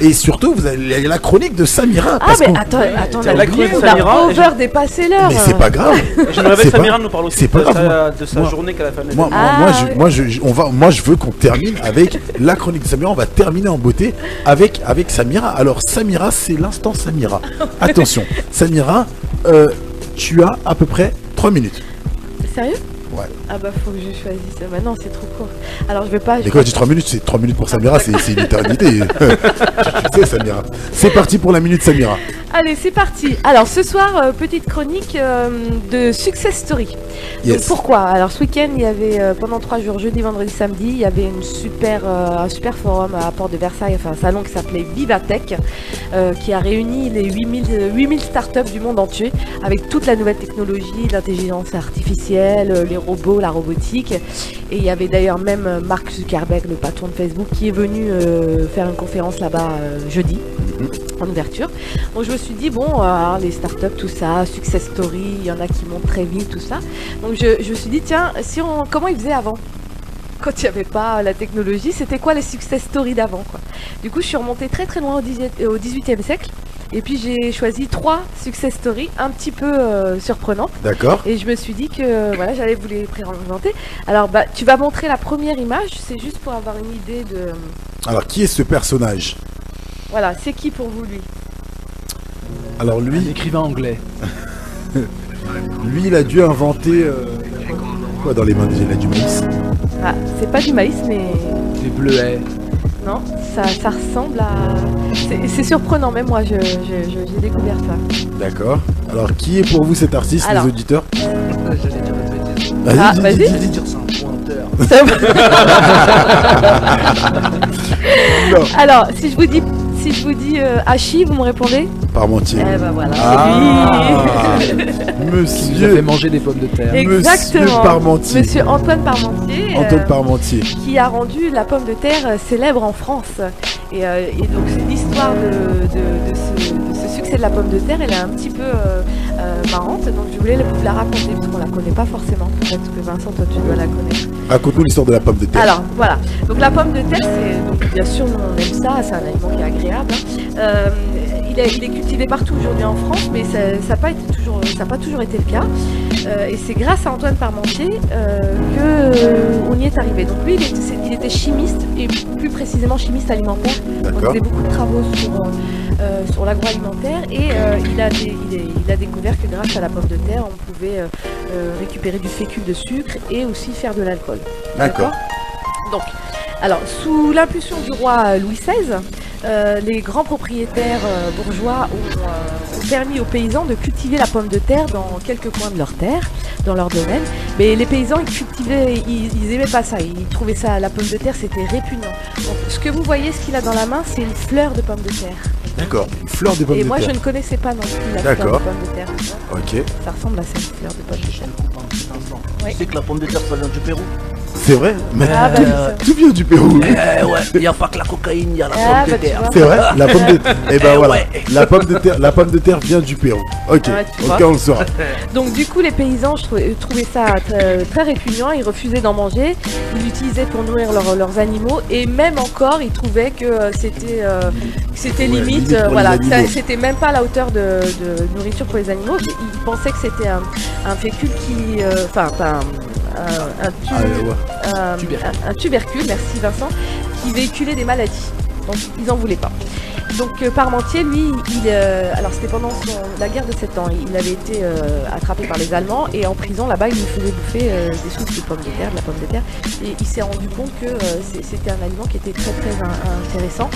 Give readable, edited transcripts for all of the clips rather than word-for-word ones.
Et surtout, vous avez la chronique de Samira. Ah, mais attends, la chronique de Samira. On a dépassé l'heure. Mais c'est pas grave. J'aimerais que Samira nous parle aussi de sa journée qu'elle a fait. Moi, je veux qu'on termine avec la chronique de Samira. On va terminer en beauté avec Samira. Alors, Samira, c'est l'instant Samira. Attention, Samira, tu as à peu près 3 minutes. Sérieux? Ouais. Ah bah faut que je choisisse. Bah non, c'est trop court. Alors je vais pas. Mais quand je dis 3 minutes, c'est 3 minutes pour Samira, c'est une éternité. Tu sais, Samira. C'est parti pour la minute Samira. Allez, c'est parti. Alors ce soir, petite chronique de Success Story. Yes. Donc, pourquoi? Alors ce week-end, il y avait pendant 3 jours, jeudi, vendredi, samedi, il y avait un super forum à Porte de Versailles, enfin un salon qui s'appelait Vivatech, qui a réuni les 8000 startups du monde entier, avec toute la nouvelle technologie, l'intelligence artificielle, les robots, la robotique. Et il y avait d'ailleurs même Mark Zuckerberg, le patron de Facebook, qui est venu faire une conférence là-bas jeudi, en ouverture. Donc je me suis dit, bon, les startups, tout ça, Success Story, il y en a qui montent très vite, tout ça. Donc je me suis dit, tiens, comment ils faisaient avant? Quand il n'y avait pas la technologie, c'était quoi les Success Stories d'avant, quoi. Du coup, je suis remontée très très loin au 18e siècle. Et puis j'ai choisi 3 success stories un petit peu surprenantes. D'accord. Et je me suis dit que voilà, j'allais vous les présenter. Alors bah, tu vas montrer la première image, c'est juste pour avoir une idée de... Alors qui est ce personnage? Voilà, c'est qui pour vous lui? Alors lui... Un écrivain anglais. Lui il a dû inventer... quoi dans les mains déjà? Il a du maïs. Ah, c'est pas du maïs mais... Des bleuets. Non, ça ressemble à... C'est surprenant, même moi j'ai découvert ça. D'accord. Alors qui est pour vous cet artiste, les auditeurs? J'allais dire une bêtise. Vas-y. J'allais dire c'est un pointeur. Alors, si je vous dis Hachi, vous me répondez? Parmentier. Eh ben voilà, c'est lui. Monsieur. Il a fait manger des pommes de terre. Exactement. Monsieur Parmentier. Monsieur Antoine Parmentier. Antoine Parmentier. Qui a rendu la pomme de terre célèbre en France. Et donc c'est l'histoire de ce succès de la pomme de terre, elle est un petit peu marrante. Donc je voulais vous la raconter parce qu'on la connaît pas forcément. Peut-être que Vincent, toi tu dois la connaître. Raconte-nous l'histoire de la pomme de terre. Alors voilà. Donc la pomme de terre, c'est donc bien sûr on aime ça, c'est un aliment qui est agréable. Il est cultivé partout aujourd'hui en France, mais ça n'a pas toujours été le cas. Et c'est grâce à Antoine Parmentier qu'on y est arrivé. Donc lui, il était chimiste, et plus précisément chimiste alimentaire. Donc, il faisait beaucoup de travaux sur l'agroalimentaire, et il a découvert que grâce à la pomme de terre, on pouvait récupérer du fécule de sucre et aussi faire de l'alcool. D'accord. Donc, alors, sous l'impulsion du roi Louis XVI, les grands propriétaires bourgeois ont permis aux paysans de cultiver la pomme de terre dans quelques coins de leur terre, dans leur domaine. Mais les paysans, ils aimaient pas ça. Ils trouvaient ça, la pomme de terre, c'était répugnant. Donc, ce que vous voyez, ce qu'il a dans la main, c'est une fleur de pomme de terre. D'accord, une fleur de pomme de terre. Et moi, je ne connaissais pas non plus la fleur de pomme de terre. Ok. Ça ressemble à cette fleur de pomme de terre. Tu sais que la pomme de terre, ça vient du Pérou. C'est vrai? Mais tout vient du Pérou. Ouais, il n'y a pas que la cocaïne, il y a la pomme de terre. C'est vrai? La pomme de terre. Et ben voilà. La pomme de terre vient du Pérou. Ok, on le saura. Donc du coup, les paysans trouvaient ça très répugnant, ils refusaient d'en manger, ils l'utilisaient pour nourrir leurs animaux, et même encore, ils trouvaient que c'était limite, voilà, c'était même pas à la hauteur de nourriture pour les animaux. Ils pensaient que c'était un fécule qui, un tubercule, merci Vincent, qui véhiculait des maladies. Donc ils n'en voulaient pas. Donc Parmentier, lui, alors c'était pendant la guerre de 7 ans, il avait été attrapé par les Allemands, et en prison là-bas, il lui faisait bouffer des souches de pommes de terre, de la pomme de terre, et il s'est rendu compte que c'était un aliment qui était très très intéressant,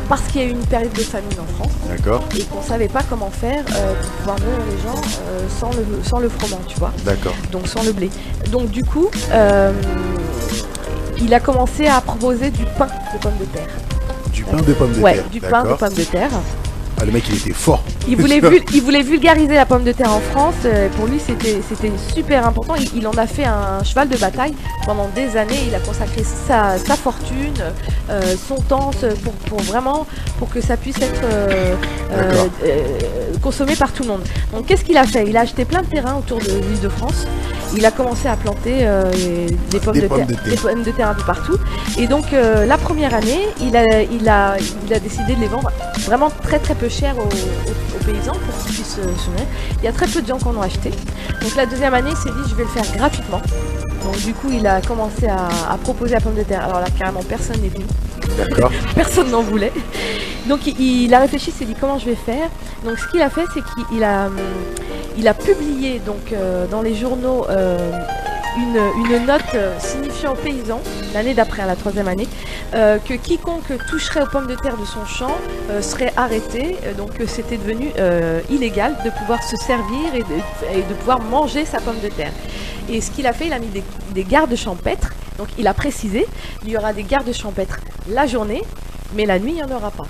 parce qu'il y a eu une période de famine en France. D'accord. Et qu'on savait pas comment faire pour pouvoir nourrir les gens sans le froment, tu vois. D'accord. Donc sans le blé. Donc du coup, il a commencé à proposer du pain de pommes de terre. Du pain de pommes de terre. Ouais, du pain de pommes de terre. Ah, le mec, il était fort. Il voulait vulgariser la pomme de terre en France. Pour lui, c'était super important. Il en a fait un cheval de bataille pendant des années. Il a consacré sa fortune, son temps pour que ça puisse être consommé par tout le monde. Donc, qu'est-ce qu'il a fait? Il a acheté plein de terrains autour de l'Île-de-France. il a commencé à planter des pommes de terre un peu partout. Et donc la première année, il a décidé de les vendre vraiment très très peu cher aux paysans pour qu'ils puissent se nourrir. Il y a très peu de gens qui en ont acheté. Donc la deuxième année, il s'est dit je vais le faire gratuitement. Donc du coup, il a commencé à proposer la pomme de terre. Alors là, carrément, personne n'est venu. D'accord. Personne n'en voulait. Donc il a réfléchi, il s'est dit comment je vais faire. Donc ce qu'il a fait, c'est qu'il a publié donc, dans les journaux une note signifiant aux paysans, l'année d'après, la troisième année, que quiconque toucherait aux pommes de terre de son champ serait arrêté. Donc c'était devenu illégal de pouvoir se servir et de pouvoir manger sa pomme de terre. Et ce qu'il a fait, il a mis des gardes champêtres. Donc il a précisé, il y aura des gardes champêtres la journée, mais la nuit, il n'y en aura pas.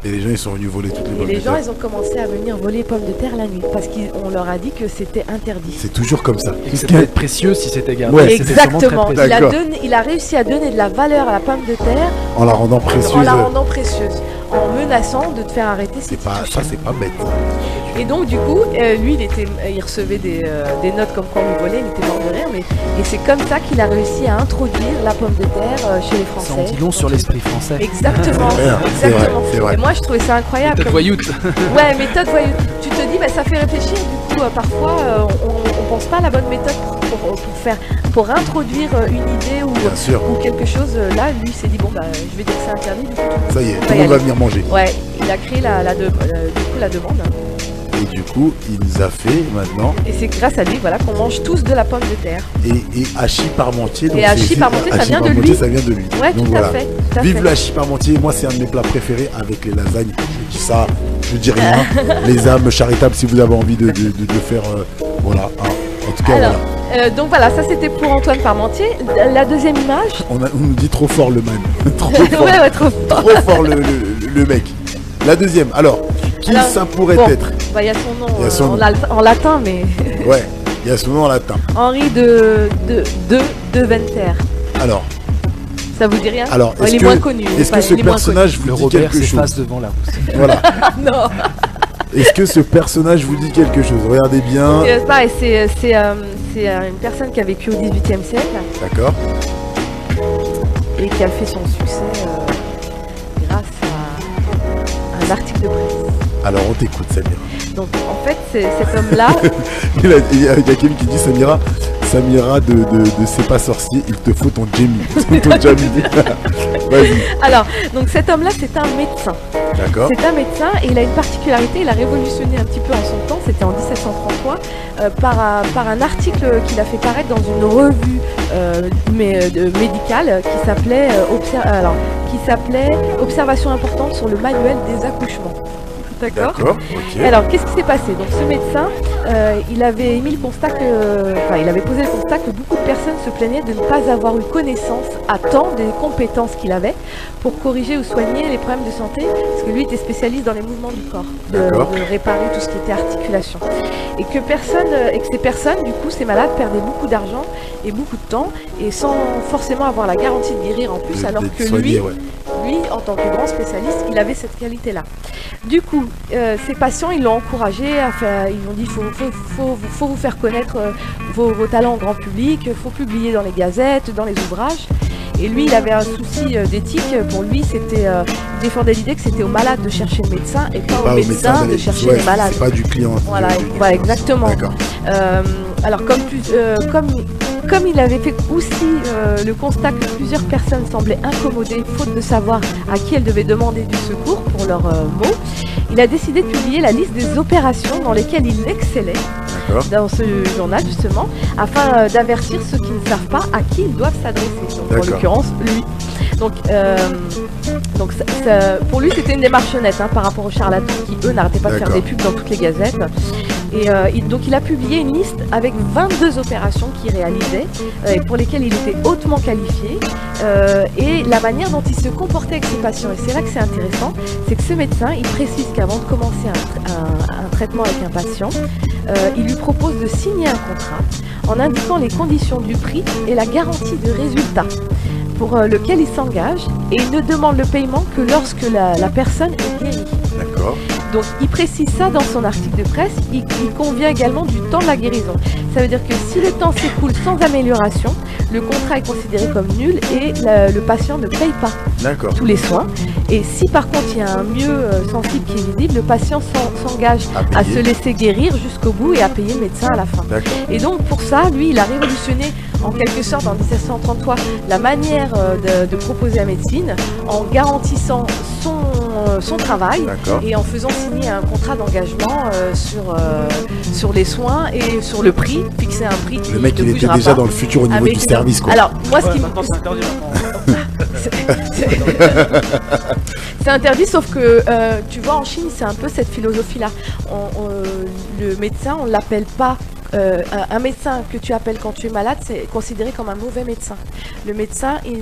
Et les gens, ils sont venus voler toutes les pommes de terre. Et les gens, ils ont commencé à venir voler les pommes de terre la nuit, parce qu'on leur a dit que c'était interdit. C'est toujours comme ça. Et c'était être précieux si c'était gardé. Ouais, exactement. Il a réussi à donner de la valeur à la pomme de terre en la rendant précieuse. En menaçant de te faire arrêter si ça, c'est pas bête. Et donc du coup, lui, il recevait des notes comme quoi on lui volait, il était mort de rire, et c'est comme ça qu'il a réussi à introduire la pomme de terre chez les Français. Ça en dit long sur l'esprit français. Exactement. C'est vrai. Et moi, je trouvais ça incroyable. Méthode voyoute. Ouais, méthode voyoute. Tu te dis, ça fait réfléchir. Du coup, parfois, on pense pas à la bonne méthode pour introduire une idée ou quelque chose. Là, lui, il s'est dit, je vais dire que c'est interdit. Du coup, ça y est, tout le monde va venir manger. Ouais, il a créé la demande. Et du coup, il nous a fait maintenant. Et c'est grâce à lui, qu'on mange tous de la pomme de terre. Et hachis parmentier. Et hachis parmentier, ça vient de lui. Ça vient de lui. Ouais, donc, tout à fait. Vive le hachis parmentier. Moi, c'est un de mes plats préférés avec les lasagnes. Je dis ça, je dis rien. Les âmes charitables, si vous avez envie de faire, voilà. En tout cas, alors, voilà. Donc voilà, ça c'était pour Antoine Parmentier. La deuxième image. On nous dit trop fort le man. Trop fort. Trop fort le mec. La deuxième. Alors, ça pourrait être? Il y a son nom, en latin, mais. Ouais, il y a son nom en latin. Henri de Venter. Alors. Ça vous dit rien? Alors, il est moins connu. Est-ce que ce personnage vous dit quelque chose? Face devant la rousse. Voilà. Non. Est-ce que ce personnage vous dit quelque chose? Regardez bien. C'est une personne qui a vécu au XVIIIe siècle. D'accord. Et qui a fait son succès grâce à un article de presse. Alors on t'écoute, Samira. Donc en fait, cet homme-là... il y a quelqu'un qui dit Samira de C'est pas sorcier, il te faut ton Jamie. Ton Jamie. Vas-y. Alors, donc cet homme-là, c'est un médecin. D'accord. C'est un médecin et il a une particularité, il a révolutionné un petit peu en son temps, c'était en 1733, par un article qu'il a fait paraître dans une revue médicale qui s'appelait Observation importante sur le manuel des accouchements. D'accord. Okay. Alors, qu'est-ce qui s'est passé? Donc, ce médecin, il avait émis le constat il avait posé le constat que beaucoup de personnes se plaignaient de ne pas avoir eu connaissance à temps des compétences qu'il avait pour corriger ou soigner les problèmes de santé, parce que lui était spécialiste dans les mouvements du corps, de réparer tout ce qui était articulation. Et que ces personnes, du coup, ces malades perdaient beaucoup d'argent et beaucoup de temps, et sans forcément avoir la garantie de guérir en plus, alors que lui, en tant que grand spécialiste, il avait cette qualité-là. Du coup, ces patients, ils l'ont encouragé, ils ont dit faut vous faire connaître vos talents au grand public, il faut publier dans les gazettes, dans les ouvrages. Et lui, il avait un souci d'éthique. Pour lui, il défendait l'idée que c'était aux malades de chercher le médecin et pas aux médecins de chercher les malades. C'est pas du client. Voilà, exactement. Alors, comme il avait fait aussi le constat que plusieurs personnes semblaient incommodées, faute de savoir à qui elles devaient demander du secours pour leurs maux, il a décidé de publier la liste des opérations dans lesquelles il excellait dans ce journal, justement, afin d'avertir ceux qui ne savent pas à qui ils doivent s'adresser. Donc, en l'occurrence, lui. Donc pour lui, c'était une démarche honnête par rapport aux charlatans qui, eux, n'arrêtaient pas de faire des pubs dans toutes les gazettes. Et donc il a publié une liste avec 22 opérations qu'il réalisait et pour lesquelles il était hautement qualifié et la manière dont il se comportait avec ses patients. Et c'est là que c'est intéressant, c'est que ce médecin, il précise qu'avant de commencer un traitement avec un patient, il lui propose de signer un contrat en indiquant les conditions du prix et la garantie de résultat pour lequel il s'engage, et il ne demande le paiement que lorsque la personne est guérie. D'accord. Donc il précise ça dans son article de presse, il convient également du temps de la guérison. Ça veut dire que si le temps s'écoule sans amélioration, le contrat est considéré comme nul et le patient ne paye pas tous les soins. Et si par contre il y a un mieux sensible qui est visible, le patient s'engage à se laisser guérir jusqu'au bout et à payer le médecin à la fin. Et donc pour ça, lui, il a révolutionné en quelque sorte en 1733 la manière de proposer la médecine en garantissant son travail et en faisant signer un contrat d'engagement sur les soins et sur le prix, fixer un prix. Le mec il était déjà dans le futur au niveau du service quoi. Alors moi ce qui c'est interdit, sauf que tu vois en Chine c'est un peu cette philosophie là. Le médecin on l'appelle pas. Un médecin que tu appelles quand tu es malade, c'est considéré comme un mauvais médecin. Le médecin, il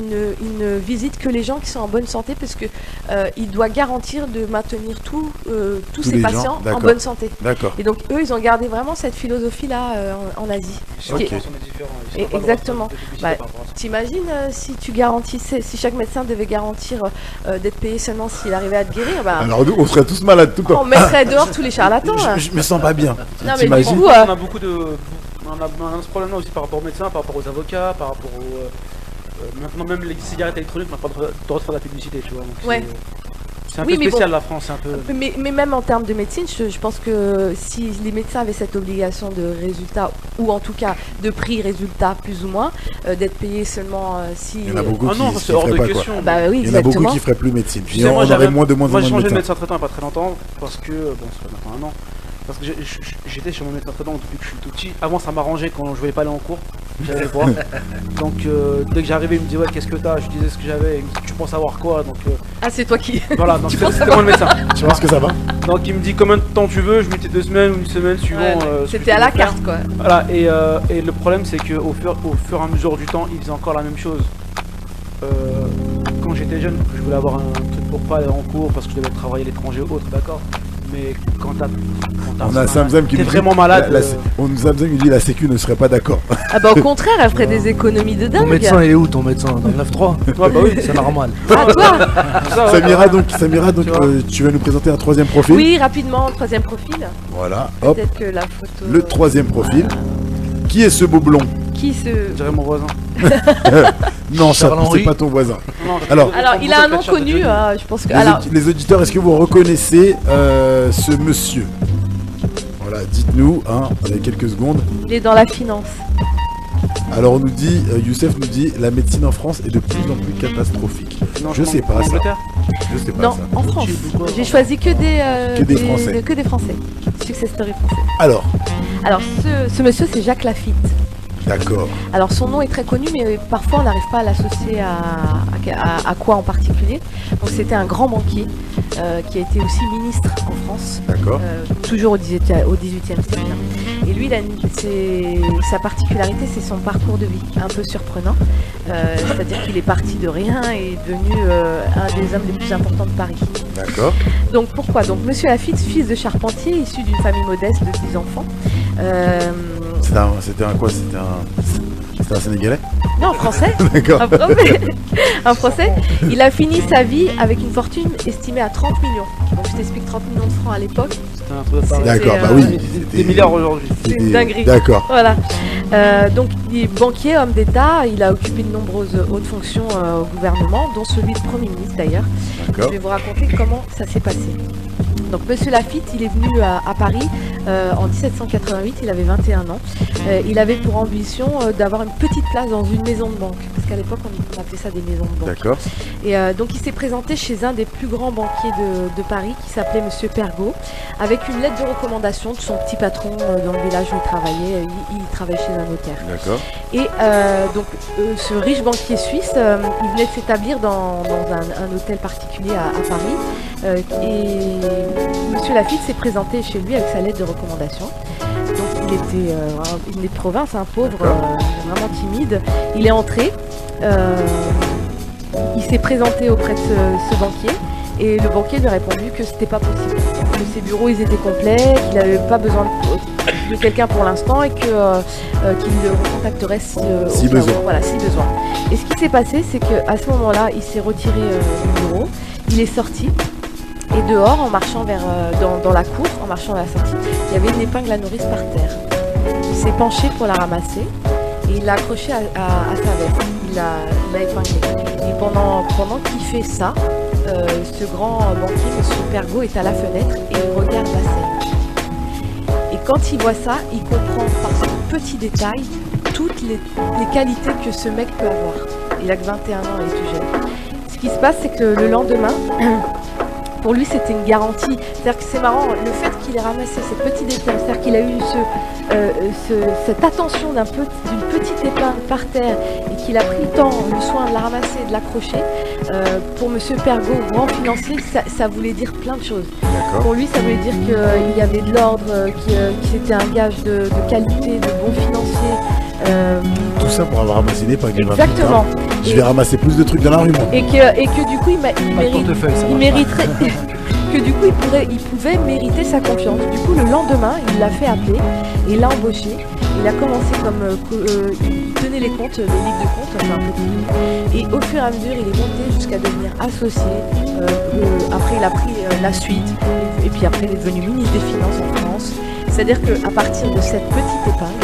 ne visite que les gens qui sont en bonne santé parce que il doit garantir de maintenir tous ses patients en bonne santé. Et donc eux, ils ont gardé vraiment cette philosophie-là en Asie. Exactement. T'imagines si tu garantissais, si chaque médecin devait garantir d'être payé seulement s'il arrivait à te guérir. Alors nous, on serait tous malades tout le temps. On mettrait dehors tous les charlatans. Je me sens pas bien. Non, mais du coup, on a beaucoup de. On a ce problème-là aussi par rapport aux médecins, par rapport aux avocats, par rapport aux. Maintenant, même les cigarettes électroniques, on n'a pas le droit de faire de la publicité, tu vois. Donc c'est un peu spécial la France, c'est un peu. Mais même en termes de médecine, je pense que si les médecins avaient cette obligation de résultat, ou en tout cas de prix résultat plus ou moins, d'être payés seulement si. Il y en a beaucoup qui c'est hors de question. Oui, il y en a beaucoup qui feraient plus médecine. Tu sais, moi, j'aurais moins de médecins. Moi j'ai changé de médecin traitant il n'y a pas très longtemps parce que bon, ça fait maintenant un an. Parce que j'étais chez mon médecin traitant depuis que je suis tout petit. Avant ça m'arrangeait quand je voulais pas aller en cours. J'allais voir. Donc dès que j'arrivais, il me dit ouais qu'est-ce que t'as. Je disais ce que j'avais. Il me dit tu penses savoir quoi. Donc c'est toi qui. Voilà, donc c'était moi le médecin. Tu penses que ça va? Donc il me dit combien de temps tu veux. Je mettais 2 semaines ou une semaine suivant. C'était à la carte quoi. Voilà, et le problème c'est que au fur et à mesure du temps, il faisait encore la même chose. Quand j'étais jeune, je voulais avoir un truc pour pas aller en cours parce que je devais travailler à l'étranger ou autre, d'accord. Mais quand on a Zamzam qui t'es vraiment malade. On nous Zamzam qui dit la sécu ne serait pas d'accord. Ah bah au contraire, elle ferait des économies de dingue. Ton médecin il est où ton médecin? Dans le 9-3. Ouais, bah oui, c'est normal. Ah toi Samira donc tu vas nous présenter un troisième profil. Oui, rapidement, troisième profil. Voilà, hop. Peut-être que la photo. Le troisième profil. Qui est ce beau blond? Je dirais mon voisin. Non, c'est pas ton voisin. Alors il a un nom connu, je pense que. Les auditeurs, est-ce que vous reconnaissez ce monsieur? Voilà, dites-nous, avec quelques secondes. Il est dans la finance. Alors on nous dit, Youssef nous dit, la médecine en France est de plus en plus catastrophique. Non, je sais pas ça. Je sais pas non, ça. En France. J'ai choisi que des Français. Que des Français. Success story français. Alors ce monsieur c'est Jacques Lafitte. D'accord. Alors son nom est très connu, mais parfois on n'arrive pas à l'associer à quoi en particulier. Donc c'était un grand banquier qui a été aussi ministre en France. D'accord. Toujours au XVIIIe siècle. Et lui, sa particularité, c'est son parcours de vie, un peu surprenant. C'est-à-dire qu'il est parti de rien et est devenu un des hommes les plus importants de Paris. D'accord. Donc pourquoi? Donc Monsieur Lafitte, fils de charpentier, issu d'une famille modeste de 10 enfants. C'était un Sénégalais? Non, français. D'accord. Un français. Il a fini sa vie avec une fortune estimée à 30 millions. Donc je t'explique 30 millions de francs à l'époque. C'était un truc de pareil. D'accord, bah oui. Des milliards aujourd'hui. C'est une dinguerie. D'accord. Voilà. Donc il est banquier, homme d'État. Il a occupé de nombreuses hautes fonctions au gouvernement, dont celui de Premier ministre d'ailleurs. Je vais vous raconter comment ça s'est passé. Donc Monsieur Lafitte, il est venu à Paris en 1788, il avait 21 ans. Il avait pour ambition d'avoir une petite place dans une maison de banque, parce qu'à l'époque on appelait ça des maisons de banque. D'accord. Et donc il s'est présenté chez un des plus grands banquiers de Paris, qui s'appelait Monsieur Pergaud, avec une lettre de recommandation de son petit patron dans le village où il travaillait. Il travaillait chez un notaire. D'accord. Et donc ce riche banquier suisse, il venait de s'établir dans un hôtel particulier à Paris. Et Monsieur Lafitte s'est présenté chez lui avec sa lettre de recommandation. Donc il était de province, un pauvre, vraiment timide. Il est entré, il s'est présenté auprès de ce banquier et le banquier lui a répondu que c'était pas possible, que ses bureaux ils étaient complets, qu'il n'avait pas besoin de quelqu'un pour l'instant et qu'il le recontacterait si besoin. Voilà, si besoin. Et ce qui s'est passé, c'est qu'à ce moment-là, il s'est retiré du bureau, il est sorti. Et dehors, en marchant dans la cour, en marchant vers la sortie, il y avait une épingle à nourrice par terre. Il s'est penché pour la ramasser et il l'a accrochée à sa veste. Il l'a épinglée. Et pendant qu'il fait ça, ce grand banquier, M. Pergaud, est à la fenêtre et il regarde la scène. Et quand il voit ça, il comprend par ce petit détail toutes les qualités que ce mec peut avoir. Il a que 21 ans, il est tout jeune. Ce qui se passe, c'est que le lendemain, pour lui, c'était une garantie. C'est-à-dire que c'est marrant, le fait qu'il ait ramassé ces petits détails, c'est-à-dire qu'il a eu cette attention d'une petite épingle par terre et qu'il a pris le soin de la ramasser et de l'accrocher, pour M. Pergaud, grand financier, ça voulait dire plein de choses. Pour lui, ça voulait dire qu'il y avait de l'ordre, que c'était un gage de qualité, de bon financier. Tout ça pour avoir ramassé des épingles. Exactement. Je vais ramasser plus de trucs dans la rue, moi. Et que du coup, il mériterait... que du coup, il pouvait mériter sa confiance. Du coup, le lendemain, il l'a fait appeler et il l'a embauché. Il a commencé il tenait les comptes, les livres de comptes, enfin un peu tout. Et au fur et à mesure, il est monté jusqu'à devenir associé. Après, il a pris la suite. Et puis après, il est devenu ministre des Finances en France. C'est-à-dire qu'à partir de cette petite épingle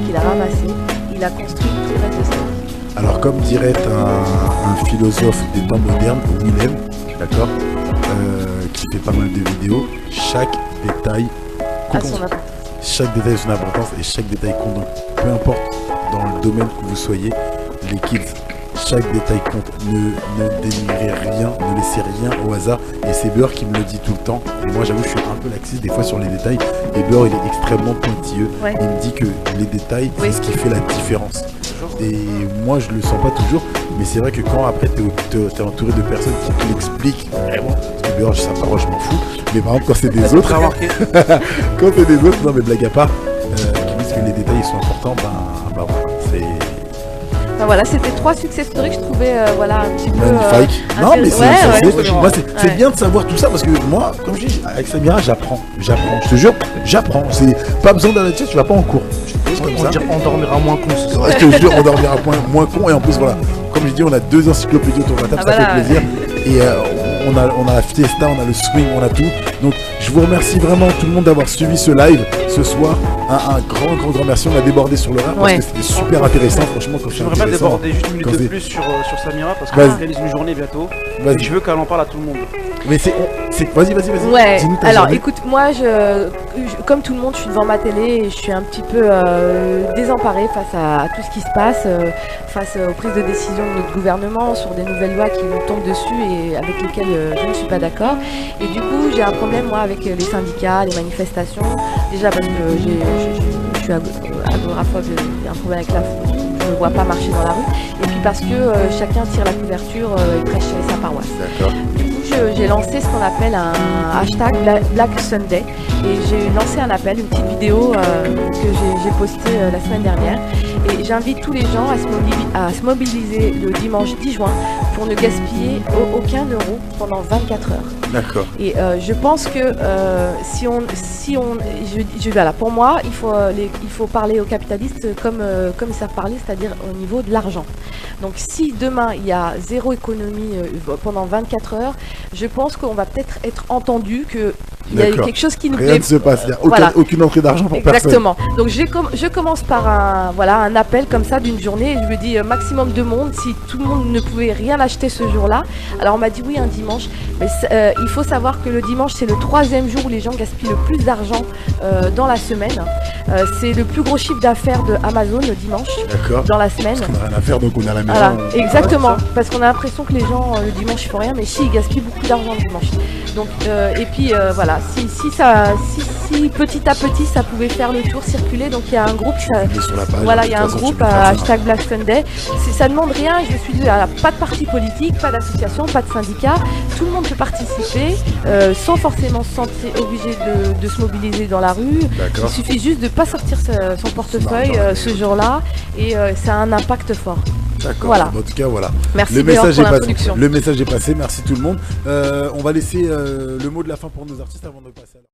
qu'il a ramassée, il a construit tout le reste de sa vie. Alors, comme dirait un philosophe des temps modernes, Willem, d'accord, qui fait pas mal de vidéos, chaque détail a son importance. Chaque détail a son importance et chaque détail compte. Donc, peu importe dans le domaine que vous soyez, les kids, chaque détail compte. Ne dénigrez rien, ne laissez rien au hasard. Et c'est Beurre qui me le dit tout le temps. Et moi, j'avoue, je suis un peu laxiste des fois sur les détails. Et Beurre, il est extrêmement pointilleux. Ouais. Il me dit que les détails, c'est ce qui fait la différence. Et moi, je le sens pas toujours. Mais c'est vrai que quand après, t'es entouré de personnes qui te l'expliquent vraiment. Parce que Beurre, sa parole, je m'en fous. Mais par exemple, quand c'est des autres. Quand c'est des autres, non, mais blague à part, qui disent que les détails sont importants, bah voilà, c'est. Enfin, voilà, c'était 3 success stories que je trouvais voilà, un petit peu. Magnifique. Non, mais c'est bien de savoir tout ça parce que moi, comme je dis, avec Samira, j'apprends. Je te jure, j'apprends. C'est pas besoin d'aller, tu vas pas en cours. On dormira moins con ce soir. Je te jure, on dormira moins con. Et en plus, voilà, comme je dis, on a 2 encyclopédies autour de la table, ça fait plaisir. Et on a la fiesta, on a le swing, on a tout. Donc je vous remercie vraiment tout le monde d'avoir suivi ce live ce soir. Un grand merci. On a débordé sur le rap parce que c'était super intéressant. Franchement, quand j'aimerais pas déborder juste une minute de plus sur Samira parce qu'on organise une journée bientôt. Et je veux qu'elle en parle à tout le monde. Mais vas-y. Ouais. Alors écoute, moi comme tout le monde, je suis devant ma télé et je suis un petit peu désemparée face à tout ce qui se passe, face aux prises de décision de notre gouvernement sur des nouvelles lois qui nous tombent dessus et avec lesquelles je ne suis pas d'accord. Et du coup, j'ai un problème moi avec les syndicats, les manifestations. Déjà parce que je suis agoraphobe, j'ai un problème avec la foule. Je ne vois pas marcher dans la rue. Et puis parce que chacun tire la couverture et prêche sa paroisse. D'accord. Du coup, j'ai lancé ce qu'on appelle un hashtag Black Sunday. Et j'ai lancé un appel, une petite vidéo que j'ai postée la semaine dernière. Et j'invite tous les gens à se mobiliser le dimanche 10 juin pour ne gaspiller aucun euro pendant 24 heures. D'accord. Et je pense que voilà, pour moi, il faut parler aux capitalistes comme ils savent parler, c'est-à-dire au niveau de l'argent. Donc si demain il y a zéro économie pendant 24 heures, je pense qu'on va peut-être être entendu que il y a quelque chose qui nous plaît. Rien ne se passe, il n'y a aucune entrée d'argent pour personne. Exactement. Donc je commence par un appel comme ça d'une journée et je me dis maximum de monde, si tout le monde ne pouvait rien acheter ce jour-là. Alors on m'a dit oui un dimanche, mais il faut savoir que le dimanche c'est le 3e jour où les gens gaspillent le plus d'argent dans la semaine. C'est le plus gros chiffre d'affaires de Amazon le dimanche dans la semaine. Parce qu'on n'a rien à faire donc on est à la maison. Voilà, exactement. Parce qu'on a l'impression que les gens le dimanche ils font rien, mais si ils gaspillent beaucoup d'argent le dimanche. Donc et puis voilà. Si petit à petit ça pouvait faire le tour, circuler, donc il y a un groupe, il y a un groupe hashtag Black Sunday. Ça ne demande rien, je suis dit, pas de parti politique, pas d'association, pas de syndicat, tout le monde peut participer sans forcément se sentir obligé de se mobiliser dans la rue. Il suffit juste de ne pas sortir son portefeuille ce jour-là et ça a un impact fort. D'accord, voilà. En tout cas voilà. Merci le pour message est passé, merci tout le monde. On va laisser le mot de la fin pour nos artistes avant de passer à